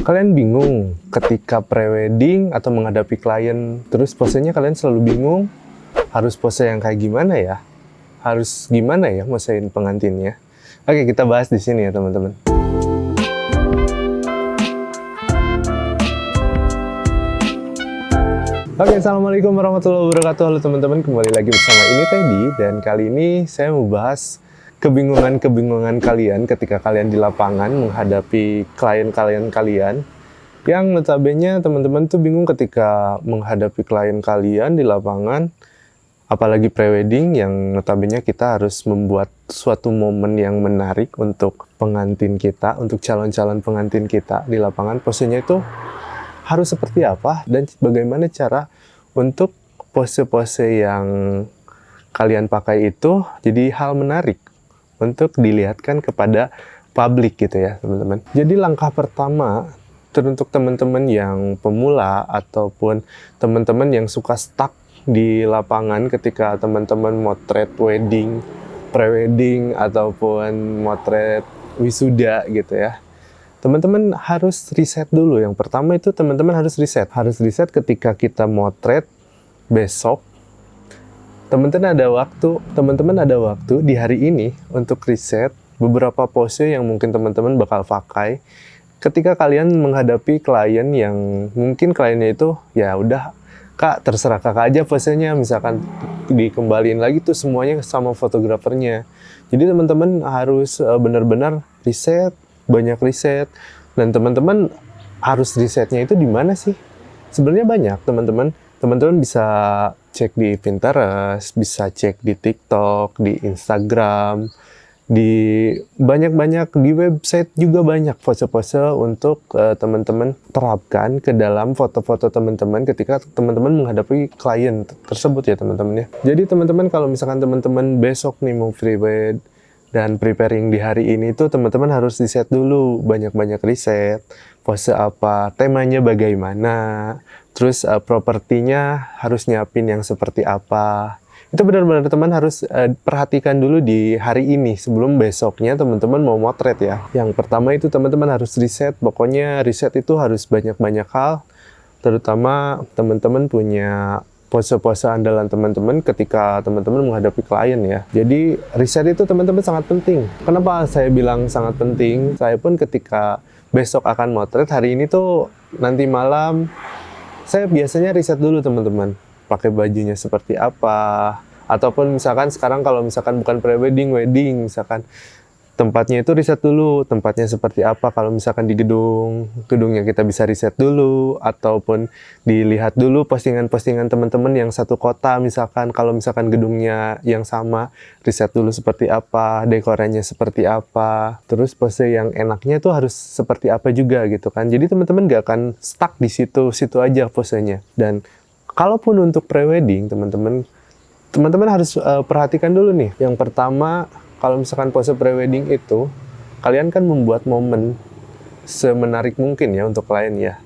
Kalian bingung ketika prewedding atau menghadapi klien, terus posenya kalian selalu bingung, harus pose yang kayak gimana ya? Harus gimana ya mosein pengantinnya? Oke, kita bahas di sini ya teman-teman. Oke, assalamualaikum warahmatullahi wabarakatuh. Halo teman-teman, kembali lagi bersama ini Teddy, dan kali ini saya mau bahas kebingungan kalian ketika kalian di lapangan menghadapi klien-klien kalian, yang notabene teman-teman tuh bingung ketika menghadapi klien kalian di lapangan, apalagi prewedding yang notabene kita harus membuat suatu momen yang menarik untuk pengantin kita, untuk calon-calon pengantin kita di lapangan. Posenya itu harus seperti apa dan bagaimana cara untuk pose-pose yang kalian pakai itu jadi hal menarik untuk dilihatkan kepada publik gitu ya teman-teman. Jadi langkah pertama untuk teman-teman yang pemula ataupun teman-teman yang suka stuck di lapangan ketika teman-teman motret wedding, prewedding ataupun motret wisuda gitu ya. Teman-teman harus riset dulu. Yang pertama itu teman-teman harus riset. Harus riset ketika kita motret besok. Teman-teman ada waktu di hari ini untuk riset beberapa pose yang mungkin teman-teman bakal pakai ketika kalian menghadapi klien yang mungkin kliennya itu ya udah kak terserah kakak aja posenya, misalkan dikembaliin lagi tuh semuanya sama fotografernya. Jadi teman-teman harus benar-benar riset, banyak riset, dan teman-teman harus risetnya itu di mana sih? Sebenarnya banyak teman-teman bisa cek di Pinterest, bisa cek di TikTok, di Instagram, di banyak-banyak di website juga banyak pose-pose untuk teman-teman terapkan ke dalam foto-foto teman-teman ketika teman-teman menghadapi klien tersebut ya teman-teman ya. Jadi teman-teman kalau misalkan teman-teman besok nih mau prewed dan preparing di hari ini tuh teman-teman harus riset dulu, banyak-banyak riset, pose apa, temanya bagaimana, terus propertinya harus nyiapin yang seperti apa. Itu benar-benar teman harus perhatikan dulu di hari ini sebelum besoknya teman-teman mau motret ya. Yang pertama itu teman-teman harus riset, pokoknya riset itu harus banyak-banyak hal, terutama teman-teman punya pose-pose andalan teman-teman ketika teman-teman menghadapi klien ya. Jadi riset itu teman-teman sangat penting. Kenapa saya bilang sangat penting? Saya pun ketika besok akan motret hari ini tuh nanti malam saya biasanya riset dulu teman-teman. Pakai bajunya seperti apa, ataupun misalkan sekarang kalau misalkan bukan prewedding, wedding misalkan tempatnya itu riset dulu, tempatnya seperti apa. Kalau misalkan di gedungnya kita bisa riset dulu, ataupun dilihat dulu postingan-postingan teman-teman yang satu kota, misalkan kalau misalkan gedungnya yang sama, riset dulu seperti apa, dekornya seperti apa, terus pose yang enaknya tuh harus seperti apa juga gitu kan. Jadi teman-teman gak akan stuck di situ aja posenya. Dan kalaupun untuk prewedding, teman-teman harus perhatikan dulu nih. Yang pertama, kalau misalkan pose prewedding itu, kalian kan membuat momen semenarik mungkin ya untuk klien ya.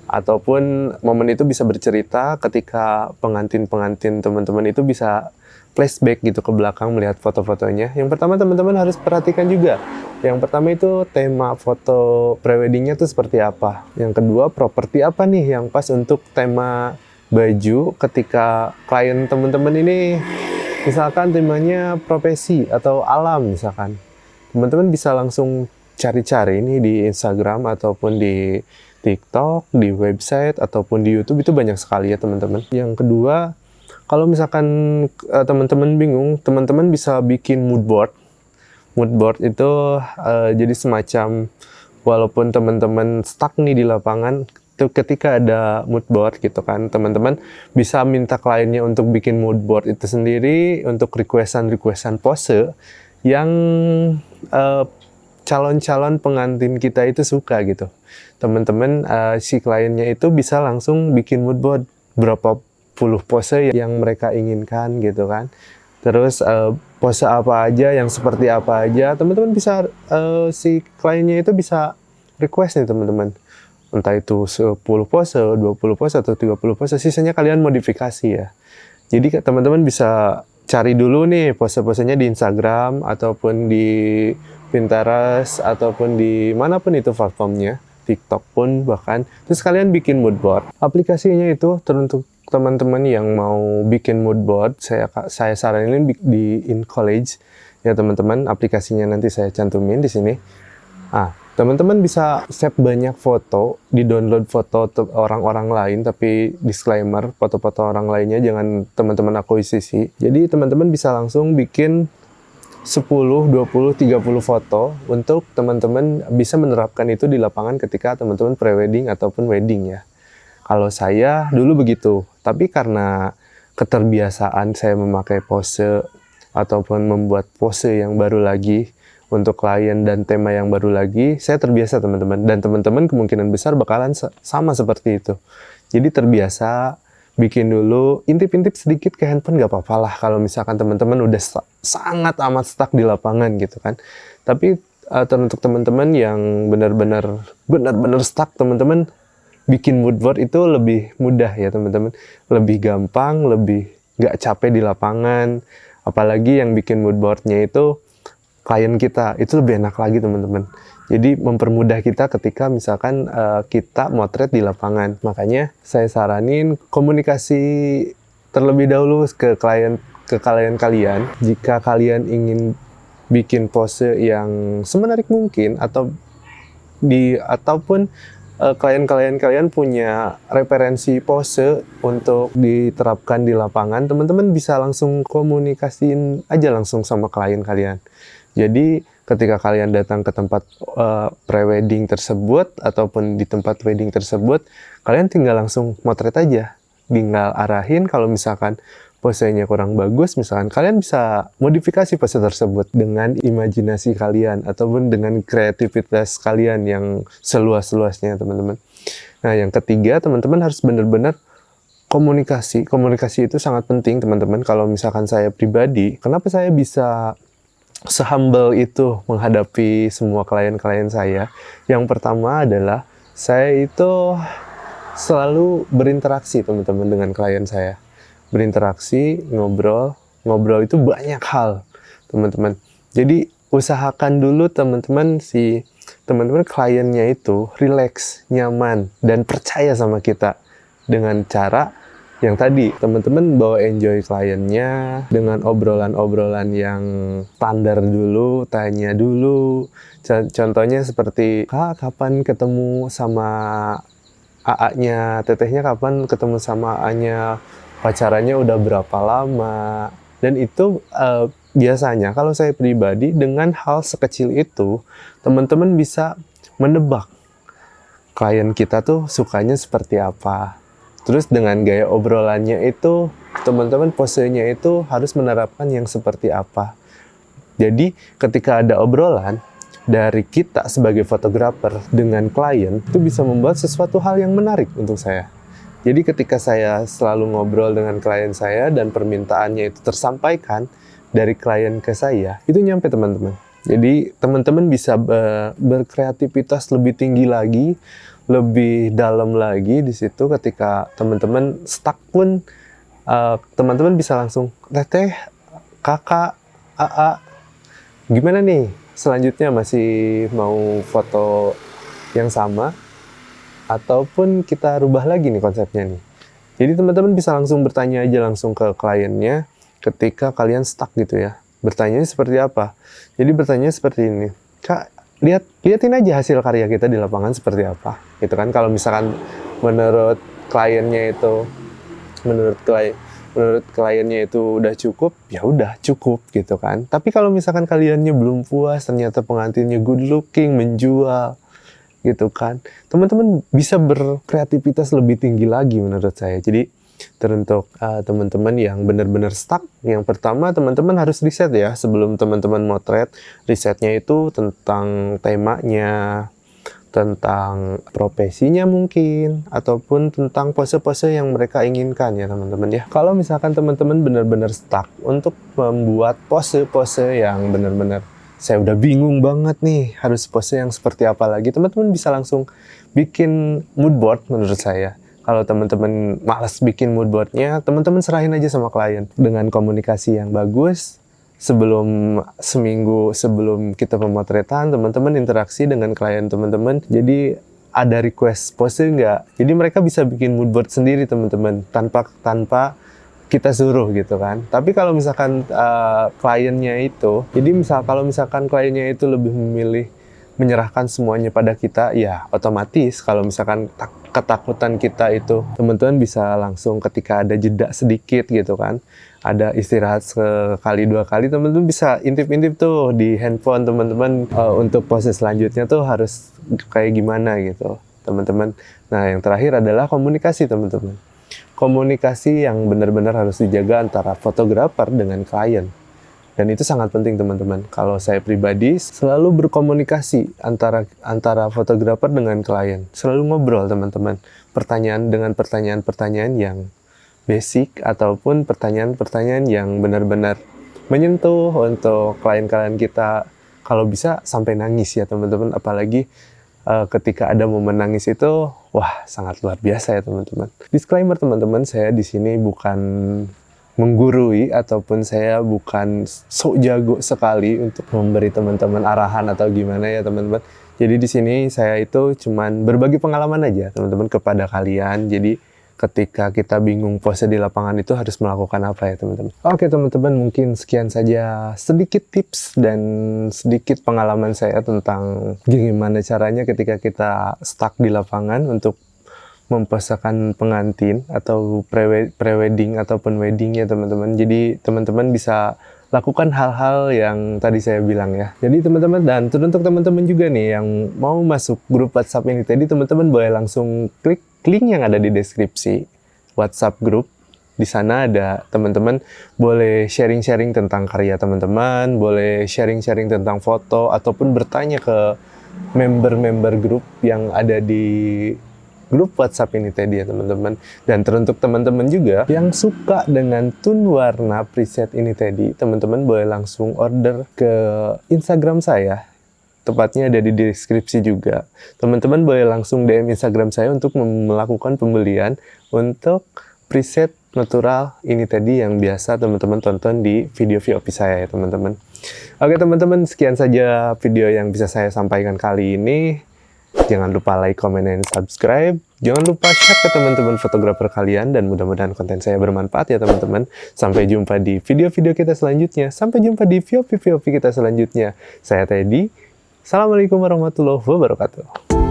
Ataupun momen itu bisa bercerita ketika pengantin-pengantin teman-teman itu bisa flashback gitu ke belakang melihat foto-fotonya. Yang pertama teman-teman harus perhatikan juga. Yang pertama itu tema foto preweddingnya tuh seperti apa. Yang kedua, properti apa nih yang pas untuk tema baju ketika klien teman-teman ini misalkan temanya profesi atau alam misalkan. Teman-teman bisa langsung cari-cari ini di Instagram ataupun di TikTok, di website ataupun di YouTube, itu banyak sekali ya teman-teman. Yang kedua, kalau misalkan teman-teman bingung, teman-teman bisa bikin mood board. Mood board itu jadi semacam, walaupun teman-teman stuck nih di lapangan, ketika ada mood board gitu kan, teman-teman bisa minta kliennya untuk bikin mood board itu sendiri untuk requestan pose yang calon-calon pengantin kita itu suka gitu. Teman-teman si kliennya itu bisa langsung bikin mood board berapa puluh pose yang mereka inginkan gitu kan. Terus pose apa aja, yang seperti apa aja, teman-teman bisa si kliennya itu bisa request nih teman-teman. Entah itu 10 pose, 20 pose, atau 30 pose, sisanya kalian modifikasi ya. Jadi teman-teman bisa cari dulu nih pose-posenya di Instagram, ataupun di Pinterest, ataupun di manapun itu platformnya, TikTok pun bahkan. Terus kalian bikin mood board. Aplikasinya itu teruntuk teman-teman yang mau bikin mood board, saya saranin di In College ya teman-teman. Aplikasinya nanti saya cantumin di sini. Teman-teman bisa save banyak foto, di-download foto orang-orang lain, tapi disclaimer, foto-foto orang lainnya jangan teman-teman akuisisi. Jadi teman-teman bisa langsung bikin 10, 20, 30 foto untuk teman-teman bisa menerapkan itu di lapangan ketika teman-teman pre-wedding ataupun wedding ya. Kalau saya dulu begitu, tapi karena keterbiasaan saya memakai pose ataupun membuat pose yang baru lagi untuk klien dan tema yang baru lagi, saya terbiasa teman-teman. Dan teman-teman kemungkinan besar bakalan sama seperti itu. Jadi terbiasa, bikin dulu, intip-intip sedikit ke handphone gak apa-apa lah kalau misalkan teman-teman udah sangat amat stuck di lapangan gitu kan. Tapi untuk teman-teman yang benar-benar stuck, teman-teman bikin mood board itu lebih mudah ya teman-teman. Lebih gampang, lebih gak capek di lapangan. Apalagi yang bikin mood boardnya itu klien kita, itu lebih enak lagi teman-teman. Jadi mempermudah kita ketika misalkan kita motret di lapangan. Makanya saya saranin komunikasi terlebih dahulu ke klien kalian. Jika kalian ingin bikin pose yang semenarik mungkin ataupun klien-klien kalian punya referensi pose untuk diterapkan di lapangan, teman-teman bisa langsung komunikasiin aja langsung sama klien kalian. Jadi ketika kalian datang ke tempat pre-wedding tersebut ataupun di tempat wedding tersebut, kalian tinggal langsung motret aja. Tinggal arahin kalau misalkan posenya kurang bagus, misalkan kalian bisa modifikasi pose tersebut dengan imajinasi kalian ataupun dengan kreativitas kalian yang seluas-luasnya teman-teman. Nah yang ketiga, teman-teman harus benar-benar komunikasi. Komunikasi itu sangat penting teman-teman. Kalau misalkan saya pribadi, kenapa saya bisa se-humble itu menghadapi semua klien-klien saya? Yang pertama adalah saya itu selalu berinteraksi teman-teman dengan klien saya. Berinteraksi, ngobrol itu banyak hal teman-teman. Jadi usahakan dulu teman-teman kliennya itu relax, nyaman, dan percaya sama kita dengan cara yang tadi, teman-teman bawa enjoy kliennya dengan obrolan-obrolan yang standar dulu, tanya dulu. Contohnya seperti, Kak, kapan ketemu sama AA-nya? Tetehnya kapan ketemu sama AA-nya? Pacarannya udah berapa lama? Dan itu biasanya kalau saya pribadi dengan hal sekecil itu, teman-teman bisa menebak klien kita tuh sukanya seperti apa. Terus dengan gaya obrolannya itu, teman-teman posenya itu harus menerapkan yang seperti apa. Jadi ketika ada obrolan dari kita sebagai fotografer dengan klien, itu bisa membuat sesuatu hal yang menarik untuk saya. Jadi ketika saya selalu ngobrol dengan klien saya dan permintaannya itu tersampaikan dari klien ke saya, itu nyampe teman-teman. Jadi teman-teman bisa berkreativitas lebih tinggi lagi, lebih dalam lagi di situ. Ketika teman-teman stuck pun teman-teman bisa langsung, Teteh, Kakak, AA, gimana nih? Selanjutnya masih mau foto yang sama? Ataupun kita rubah lagi nih konsepnya nih. Jadi teman-teman bisa langsung bertanya aja langsung ke kliennya ketika kalian stuck gitu ya. Bertanya seperti apa? Jadi bertanya seperti ini, Kak, liatin aja hasil karya kita di lapangan seperti apa, gitu kan? Kalau misalkan menurut kliennya itu udah cukup, ya udah cukup gitu kan. Tapi kalau misalkan kaliannya belum puas, ternyata pengantinnya good looking, menjual, gitu kan, teman-teman bisa berkreativitas lebih tinggi lagi menurut saya. Jadi teruntuk teman-teman yang benar-benar stuck, yang pertama teman-teman harus riset ya sebelum teman-teman motret. Risetnya itu tentang temanya, tentang profesinya mungkin, ataupun tentang pose-pose yang mereka inginkan ya teman-teman ya. Kalau misalkan teman-teman benar-benar stuck untuk membuat pose-pose yang benar-benar saya udah bingung banget nih harus pose yang seperti apa lagi, teman-teman bisa langsung bikin mood board menurut saya. Kalau teman-teman malas bikin mood boardnya, teman-teman serahin aja sama klien dengan komunikasi yang bagus. Seminggu sebelum kita pemotretan, teman-teman interaksi dengan klien teman-teman. Jadi ada request pose nggak. Jadi mereka bisa bikin mood board sendiri teman-teman, tanpa kita suruh gitu kan. Tapi kalau misalkan kliennya itu, jadi kalau misalkan kliennya itu lebih memilih menyerahkan semuanya pada kita, ya otomatis kalau misalkan ketakutan kita itu, teman-teman bisa langsung ketika ada jeda sedikit gitu kan, ada istirahat sekali dua kali, teman-teman bisa intip-intip tuh di handphone teman-teman untuk proses selanjutnya tuh harus kayak gimana gitu teman-teman. Nah yang terakhir adalah komunikasi teman-teman. Komunikasi yang benar-benar harus dijaga antara fotografer dengan klien. Dan itu sangat penting teman-teman. Kalau saya pribadi selalu berkomunikasi antara fotografer dengan klien. Selalu ngobrol teman-teman. Pertanyaan-pertanyaan yang basic ataupun pertanyaan-pertanyaan yang benar-benar menyentuh untuk klien-klien kita. Kalau bisa sampai nangis ya teman-teman. Apalagi ketika ada momen nangis itu, wah sangat luar biasa ya teman-teman. Disclaimer teman-teman, saya di sini bukan menggurui ataupun saya bukan sok jago sekali untuk memberi teman-teman arahan atau gimana ya teman-teman. Jadi di sini saya itu cuman berbagi pengalaman aja teman-teman kepada kalian. Jadi ketika kita bingung pose di lapangan itu harus melakukan apa ya teman-teman. Oke teman-teman, mungkin sekian saja sedikit tips dan sedikit pengalaman saya tentang gimana caranya ketika kita stuck di lapangan untuk memposakan pengantin atau pre-wedding ataupun wedding ya teman-teman. Jadi teman-teman bisa lakukan hal-hal yang tadi saya bilang ya. Jadi teman-teman, dan untuk teman-teman juga nih yang mau masuk grup WhatsApp ini tadi, teman-teman boleh langsung klik link yang ada di deskripsi WhatsApp grup. Di sana ada teman-teman boleh sharing-sharing tentang karya teman-teman, boleh sharing-sharing tentang foto, ataupun bertanya ke member-member grup yang ada di grup WhatsApp ini tadi ya teman-teman. Dan teruntuk teman-teman juga yang suka dengan tone warna preset ini tadi, teman-teman boleh langsung order ke Instagram saya. Tepatnya ada di deskripsi juga. Teman-teman boleh langsung DM Instagram saya untuk melakukan pembelian untuk preset natural ini tadi yang biasa teman-teman tonton di video VOP saya ya teman-teman. Oke teman-teman, sekian saja video yang bisa saya sampaikan kali ini. Jangan lupa like, comment, dan subscribe. Jangan lupa share ke teman-teman fotografer kalian, dan mudah-mudahan konten saya bermanfaat ya teman-teman. Sampai jumpa di video-video kita selanjutnya. Sampai jumpa di VOP kita selanjutnya. Saya Teddy. Assalamualaikum warahmatullahi wabarakatuh.